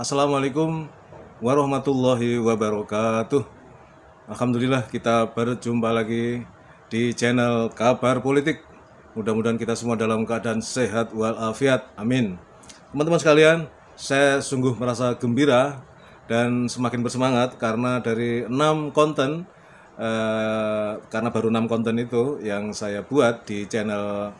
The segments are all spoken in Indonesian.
Assalamualaikum warahmatullahi wabarakatuh. Alhamdulillah kita berjumpa lagi di channel Kabar Politik. Mudah-mudahan kita semua dalam keadaan sehat walafiat. Amin. Teman-teman sekalian, saya sungguh merasa gembira dan semakin bersemangat karena dari 6 konten karena baru 6 konten itu yang saya buat di channel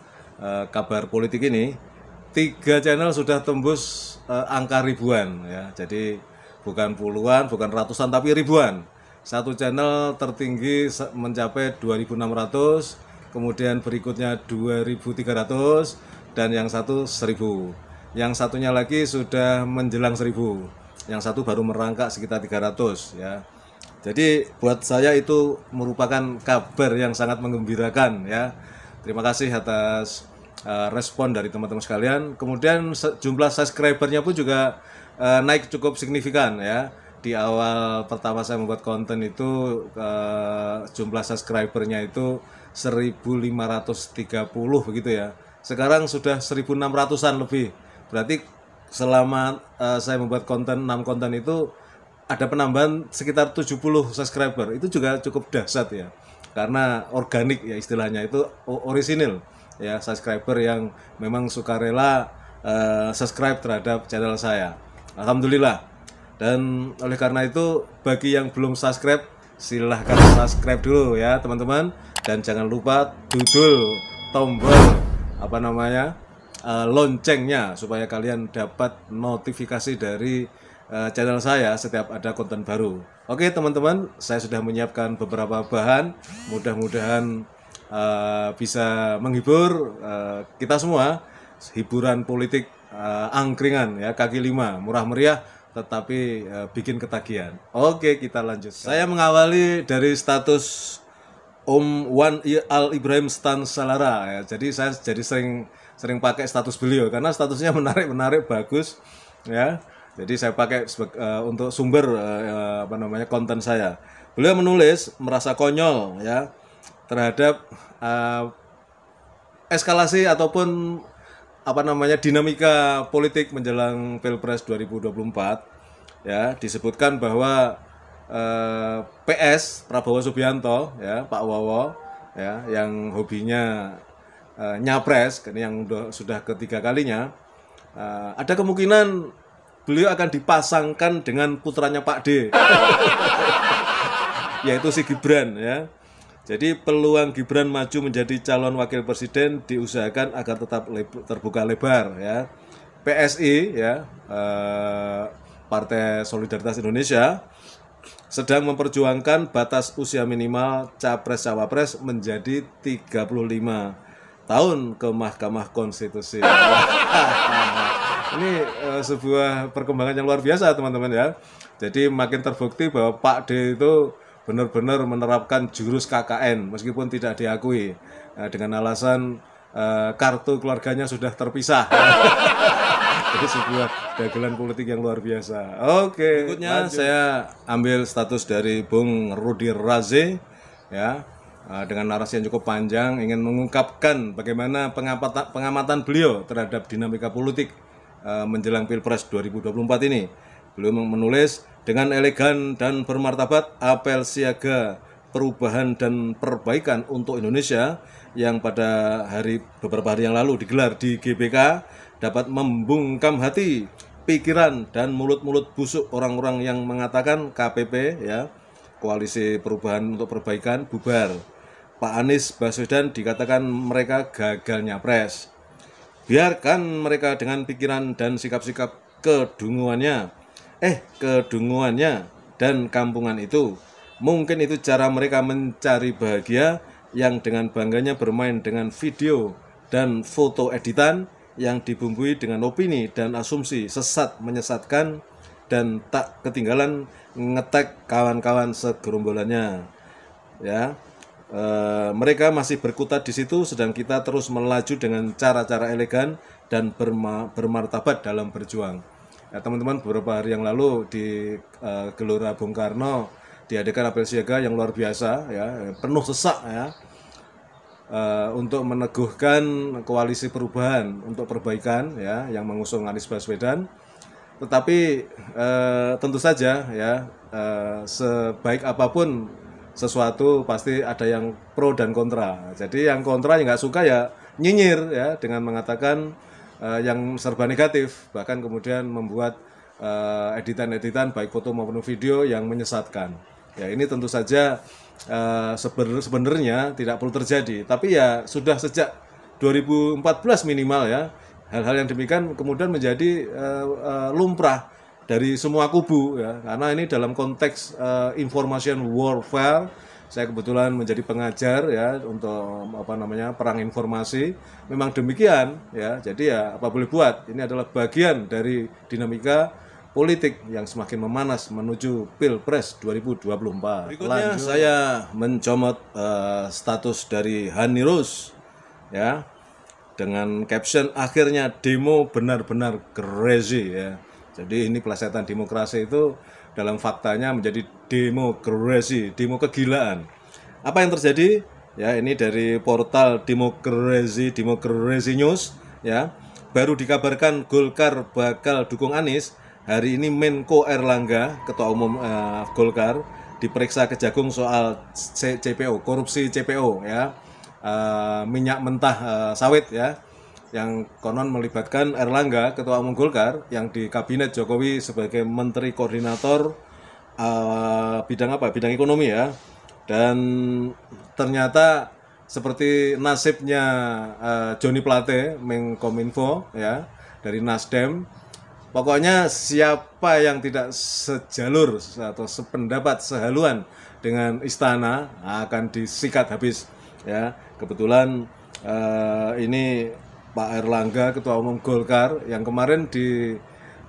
Kabar Politik ini. 3 channel sudah tembus angka ribuan ya. Jadi bukan puluhan, bukan ratusan tapi ribuan. Satu channel tertinggi mencapai 2.600, kemudian berikutnya 2.300 dan yang satu 1.000. Yang satunya lagi sudah menjelang 1.000. Yang satu baru merangkak sekitar 300 ya. Jadi buat saya itu merupakan kabar yang sangat menggembirakan ya. Terima kasih atas respon dari teman-teman sekalian. Kemudian jumlah subscribernya pun juga naik cukup signifikan ya. Di awal pertama saya membuat konten itu jumlah subscribernya itu 1.530 begitu ya. Sekarang sudah 1.600-an lebih. Berarti selama saya membuat konten 6 konten itu ada penambahan sekitar 70 subscriber. Itu juga cukup dahsyat ya. Karena organik ya istilahnya, itu orisinil ya, subscriber yang memang sukarela subscribe terhadap channel saya. Alhamdulillah. Dan oleh karena itu bagi yang belum subscribe silahkan subscribe dulu ya teman-teman, dan jangan lupa dudul tombol loncengnya supaya kalian dapat notifikasi dari channel saya setiap ada konten baru. Oke teman-teman, saya sudah menyiapkan beberapa bahan, mudah-mudahan bisa menghibur kita semua. Hiburan politik angkringan ya, kaki lima, murah meriah tetapi bikin ketagihan. Oke, kita lanjut. Saya mengawali dari status Om Wan Al Ibrahim Stan Salara ya. Jadi saya sering pakai status beliau karena statusnya menarik bagus ya. Jadi saya pakai untuk sumber konten saya. Beliau menulis merasa konyol ya terhadap eskalasi ataupun dinamika politik menjelang Pilpres 2024 ya. Disebutkan bahwa PS Prabowo Subianto ya, Pak Wowo ya, yang hobinya nyapres, yang sudah ketiga kalinya, ada kemungkinan beliau akan dipasangkan dengan putranya Pak D yaitu si Gibran ya. Jadi peluang Gibran maju menjadi calon wakil presiden diusahakan agar tetap terbuka lebar ya. PSI ya, Partai Solidaritas Indonesia, sedang memperjuangkan batas usia minimal capres-cawapres menjadi 35 tahun ke Mahkamah Konstitusi. Ini sebuah perkembangan yang luar biasa teman-teman ya. Jadi makin terbukti bahwa Pak D itu benar-benar menerapkan jurus KKN meskipun tidak diakui dengan alasan kartu keluarganya sudah terpisah. Jadi sebuah dagelan politik yang luar biasa. Oke, berikutnya saya ambil status dari Bung Rudy Raze ya, dengan narasi yang cukup panjang, ingin mengungkapkan bagaimana pengamatan beliau terhadap dinamika politik menjelang Pilpres 2024 ini. Beliau menulis, dengan elegan dan bermartabat, apel siaga perubahan dan perbaikan untuk Indonesia yang pada beberapa hari yang lalu digelar di GBK dapat membungkam hati, pikiran, dan mulut-mulut busuk orang-orang yang mengatakan KPP ya, Koalisi Perubahan untuk Perbaikan, bubar. Pak Anies Baswedan dikatakan mereka gagal nyapres. Biarkan mereka dengan pikiran dan sikap-sikap kedunguannya dan kampungan itu. Mungkin itu cara mereka mencari bahagia, yang dengan bangganya bermain dengan video dan foto editan yang dibumbui dengan opini dan asumsi sesat menyesatkan, dan tak ketinggalan ngetek kawan-kawan segerombolannya ya. Mereka masih berkutat di situ, sedang kita terus melaju dengan cara-cara elegan dan bermartabat dalam berjuang. Ya, teman-teman, beberapa hari yang lalu di Gelora Bung Karno diadakan apel siaga yang luar biasa ya, penuh sesak ya, untuk meneguhkan koalisi perubahan untuk perbaikan ya, yang mengusung Anies Baswedan. Tetapi tentu saja ya, sebaik apapun sesuatu pasti ada yang pro dan kontra. Jadi yang kontra yang nggak suka ya nyinyir ya dengan mengatakan yang serba negatif, bahkan kemudian membuat editan-editan baik foto maupun video yang menyesatkan. Ya ini tentu saja sebenarnya tidak perlu terjadi, tapi ya sudah sejak 2014 minimal ya, hal-hal yang demikian kemudian menjadi lumrah dari semua kubu ya, karena ini dalam konteks information warfare. Saya kebetulan menjadi pengajar ya untuk perang informasi. Memang demikian ya. Jadi ya apa boleh buat. Ini adalah bagian dari dinamika politik yang semakin memanas menuju Pilpres 2024. Berikutnya saya mencomot status dari Hanirus ya, dengan caption akhirnya demo benar-benar crazy ya. Jadi ini pelesetan demokrasi itu dalam faktanya menjadi demokrasi, demo kegilaan. Apa yang terjadi? Ya, ini dari portal Demokrasi News ya. Baru dikabarkan Golkar bakal dukung Anies. Hari ini Menko Erlangga, Ketua Umum Golkar, diperiksa Kejagung soal CPO, korupsi CPO ya. Minyak mentah sawit ya, yang konon melibatkan Erlangga, Ketua Umum Golkar, yang di kabinet Jokowi sebagai Menteri Koordinator bidang bidang ekonomi ya. Dan ternyata seperti nasibnya Joni Plate, Menkominfo ya, dari Nasdem. Pokoknya siapa yang tidak sejalur atau sependapat, sehaluan dengan istana akan disikat habis ya. Kebetulan ini Pak Erlangga, Ketua Umum Golkar, yang kemarin di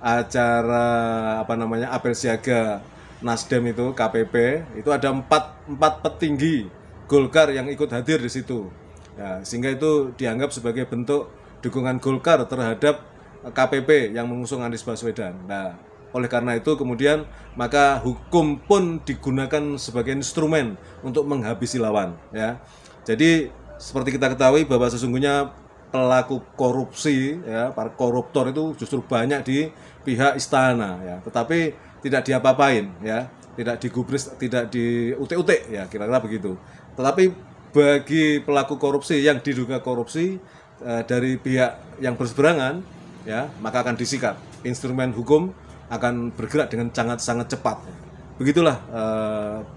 acara apel siaga Nasdem itu KPP, itu ada empat petinggi Golkar yang ikut hadir di situ. Ya, sehingga itu dianggap sebagai bentuk dukungan Golkar terhadap KPP yang mengusung Anies Baswedan. Nah, oleh karena itu kemudian maka hukum pun digunakan sebagai instrumen untuk menghabisi lawan. Ya, jadi seperti kita ketahui bahwa sesungguhnya pelaku korupsi ya, para koruptor itu justru banyak di pihak istana ya, tetapi tidak diapa-apain ya, tidak digubris, tidak di UT-UT ya, kira-kira begitu. Tetapi bagi pelaku korupsi yang diduga korupsi dari pihak yang berseberangan ya, maka akan disikat. Instrumen hukum akan bergerak dengan sangat cepat. Begitulah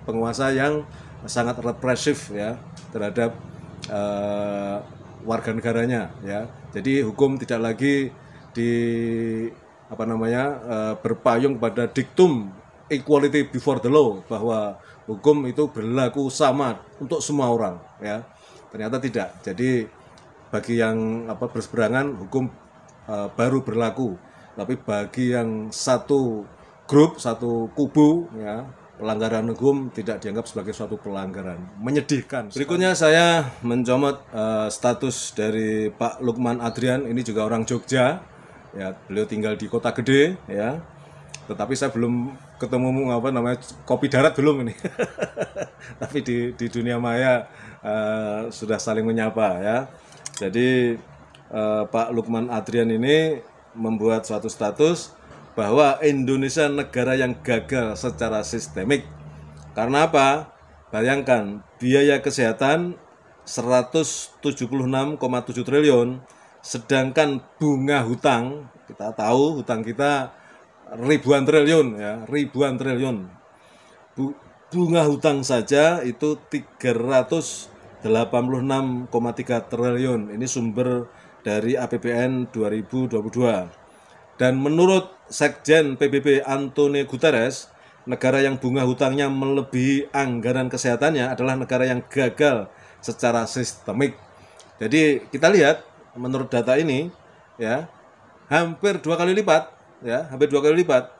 penguasa yang sangat represif ya terhadap warga negaranya ya. Jadi hukum tidak lagi di berpayung pada diktum equality before the law, bahwa hukum itu berlaku sama untuk semua orang ya. Ternyata tidak. Jadi bagi yang berseberangan hukum baru berlaku, tapi bagi yang satu grup, satu kubu ya, pelanggaran hukum tidak dianggap sebagai suatu pelanggaran. Menyedihkan. Berikutnya saya mencomot status dari Pak Lukman Adrian. Ini juga orang Jogja ya, beliau tinggal di kota gede ya, tetapi saya belum ketemu kopi darat belum ini. Tapi di dunia maya sudah saling menyapa ya. Jadi Pak Lukman Adrian ini membuat suatu status bahwa Indonesia negara yang gagal secara sistemik. Karena apa? Bayangkan, biaya kesehatan 176,7 triliun, sedangkan bunga hutang, kita tahu hutang kita ribuan triliun ya, ribuan triliun. Bunga hutang saja itu 386,3 triliun. Ini sumber dari APBN 2022. Dan menurut Sekjen PBB Antonio Guterres, negara yang bunga hutangnya melebihi anggaran kesehatannya adalah negara yang gagal secara sistemik. Jadi kita lihat menurut data ini ya, hampir 2 kali lipat ya, hampir 2 kali lipat.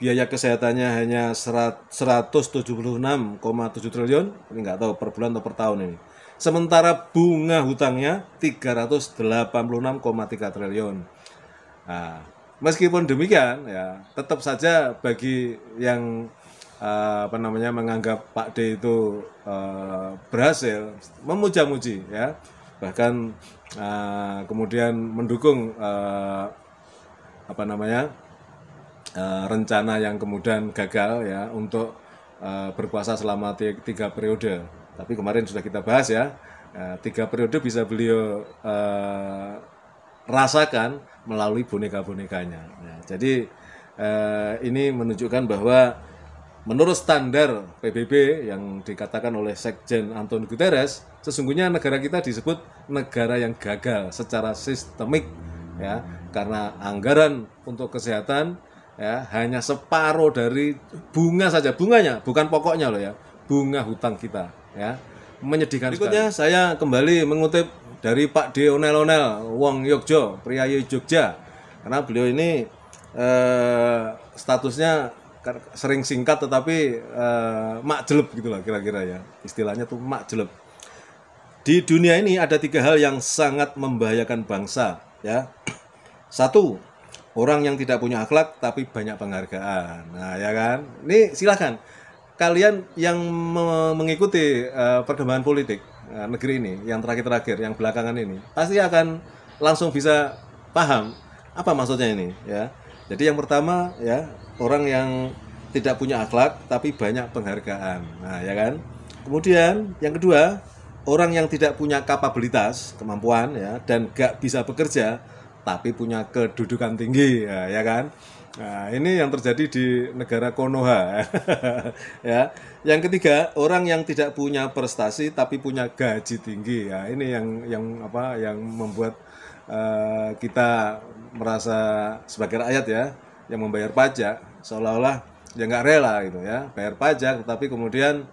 Biaya kesehatannya hanya 176,7 triliun, ini nggak tahu per bulan atau per tahun ini. Sementara bunga hutangnya 386,3 triliun. Nah, meskipun demikian ya, tetap saja bagi yang menganggap Pak D itu berhasil, memuja-muji ya, bahkan kemudian mendukung rencana yang kemudian gagal ya untuk berkuasa selama 3 periode. Tapi kemarin sudah kita bahas ya, 3 periode bisa beliau rasakan melalui boneka-bonekanya. Ya, jadi ini menunjukkan bahwa menurut standar PBB yang dikatakan oleh Sekjen Antonio Guterres, sesungguhnya negara kita disebut negara yang gagal secara sistemik ya, karena anggaran untuk kesehatan ya hanya separuh dari bunga saja, bunganya bukan pokoknya loh ya, bunga hutang kita ya. Menyedihkan. Berikutnya saya kembali mengutip dari Pak D. Onel Wong Yogyo, priyayi Jogja, karena beliau ini statusnya sering singkat tetapi mak jeleb gitulah kira-kira ya, istilahnya tuh mak jeleb. Di dunia ini ada 3 hal yang sangat membahayakan bangsa ya. 1, orang yang tidak punya akhlak tapi banyak penghargaan. Nah ya kan, ini silahkan kalian yang mengikuti perkembangan politik negeri ini yang terakhir-terakhir, yang belakangan ini, pasti akan langsung bisa paham apa maksudnya ini ya. Jadi yang pertama ya, orang yang tidak punya akhlak tapi banyak penghargaan. Nah ya kan. Kemudian yang kedua, orang yang tidak punya kapabilitas, kemampuan ya, dan gak bisa bekerja tapi punya kedudukan tinggi ya kan. Nah ini yang terjadi di negara Konoha ya. Yang ketiga, orang yang tidak punya prestasi tapi punya gaji tinggi ya. Ini yang membuat kita merasa sebagai rakyat ya, yang membayar pajak seolah-olah ya nggak rela gitu ya, bayar pajak tetapi kemudian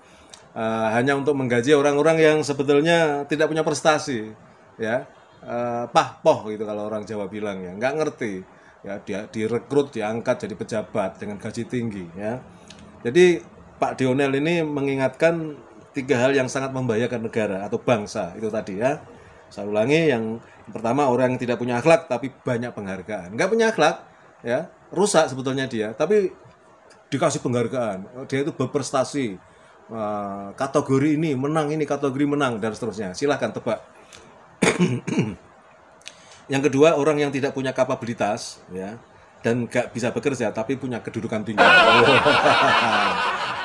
hanya untuk menggaji orang-orang yang sebetulnya tidak punya prestasi ya, pah-poh gitu kalau orang Jawa bilang ya, nggak ngerti ya, dia direkrut, diangkat jadi pejabat dengan gaji tinggi ya. Jadi Pak Dionel ini mengingatkan 3 hal yang sangat membahayakan negara atau bangsa itu tadi ya. Saya ulangi, yang pertama, orang yang tidak punya akhlak tapi banyak penghargaan. Nggak punya akhlak ya, rusak sebetulnya dia, tapi dikasih penghargaan, dia itu berprestasi, kategori ini menang, ini kategori menang, dan seterusnya. Silahkan tebak. Yang kedua, orang yang tidak punya kapabilitas ya, dan nggak bisa bekerja tapi punya kedudukan tinggi.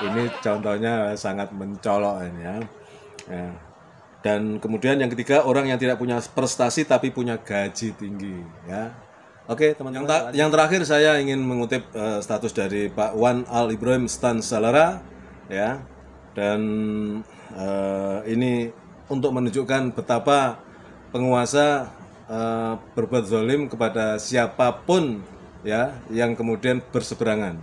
Ini contohnya sangat mencolok ini ya. Dan kemudian yang ketiga, orang yang tidak punya prestasi tapi punya gaji tinggi ya. Oke teman-teman, yang terakhir saya ingin mengutip status dari Pak Wan Al Ibrahim Stan Salara ya. Dan ini untuk menunjukkan betapa penguasa berbuat zalim kepada siapapun ya yang kemudian berseberangan.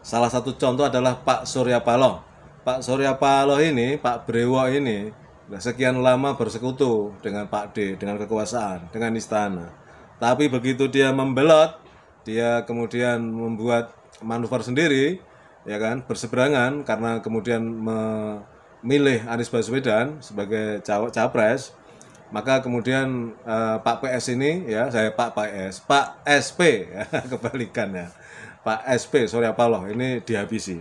Salah satu contoh adalah Pak Surya Paloh. Pak Surya Paloh ini, Pak Brewo ini sekian lama bersekutu dengan Pak D, dengan kekuasaan, dengan istana. Tapi begitu dia membelot, dia kemudian membuat manuver sendiri, ya kan, berseberangan karena kemudian memilih Anies Baswedan sebagai capres. Maka kemudian Pak PS ini, ya saya Pak SP, ya, kebalikannya, Pak SP Surya Paloh ini dihabisi.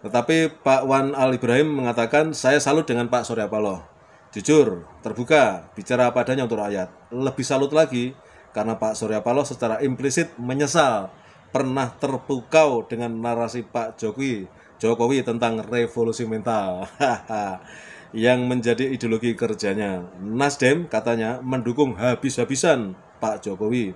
Tetapi Pak Wan Al Ibrahim mengatakan, saya salut dengan Pak Surya Paloh. Jujur, terbuka, bicara apa adanya untuk rakyat. Lebih salut lagi karena Pak Surya Paloh secara implisit menyesal pernah terpukau dengan narasi Pak Jokowi tentang revolusi mental yang menjadi ideologi kerjanya. Nasdem katanya mendukung habis-habisan Pak Jokowi.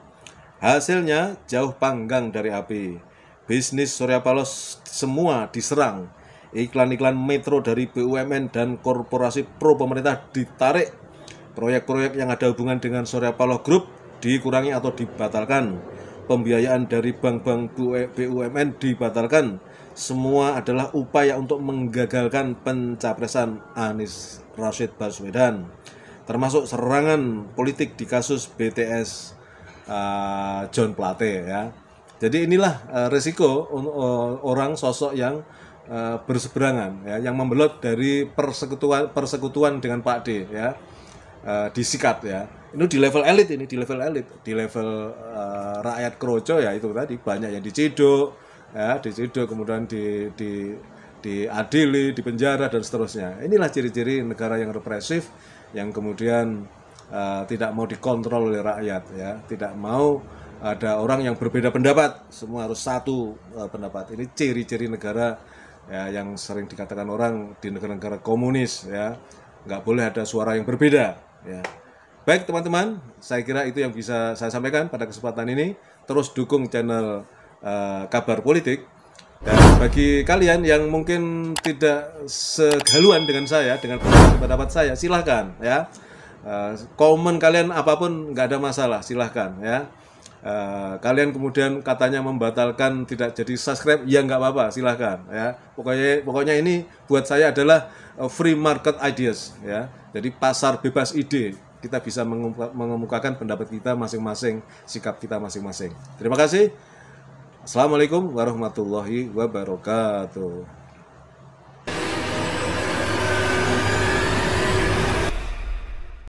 Hasilnya jauh panggang dari api. Bisnis Surya Paloh semua diserang. Iklan-iklan metro dari BUMN dan korporasi pro pemerintah ditarik. Proyek-proyek yang ada hubungan dengan Surya Paloh Group dikurangi atau dibatalkan. Pembiayaan dari bank-bank BUMN dibatalkan. Semua adalah upaya untuk menggagalkan pencapresan Anies Rashid Baswedan. Termasuk serangan politik di kasus BTS John Plate ya. Jadi inilah resiko orang sosok yang berseberangan ya, yang membelot dari persekutuan dengan Pak D ya, disikat ya. Ini di level elit, di level rakyat kroco ya, itu tadi banyak yang diciduk ya, kemudian diadili, dipenjara dan seterusnya. Inilah ciri-ciri negara yang represif, yang kemudian tidak mau dikontrol oleh rakyat ya, tidak mau ada orang yang berbeda pendapat, semua harus satu pendapat. Ini ciri-ciri negara ya, yang sering dikatakan orang di negara-negara komunis ya, nggak boleh ada suara yang berbeda ya. Baik teman-teman, saya kira itu yang bisa saya sampaikan pada kesempatan ini. Terus dukung channel Kabar Politik. Dan bagi kalian yang mungkin tidak segaluan dengan saya, dengan pendapat saya, silahkan ya. Komen kalian apapun nggak ada masalah, silahkan ya. Kalian kemudian katanya membatalkan tidak jadi subscribe, ya nggak apa-apa, silahkan ya. Pokoknya ini buat saya adalah free market ideas ya. Jadi pasar bebas ide. Kita bisa mengemukakan pendapat kita masing-masing, sikap kita masing-masing. Terima kasih. Assalamualaikum warahmatullahi wabarakatuh.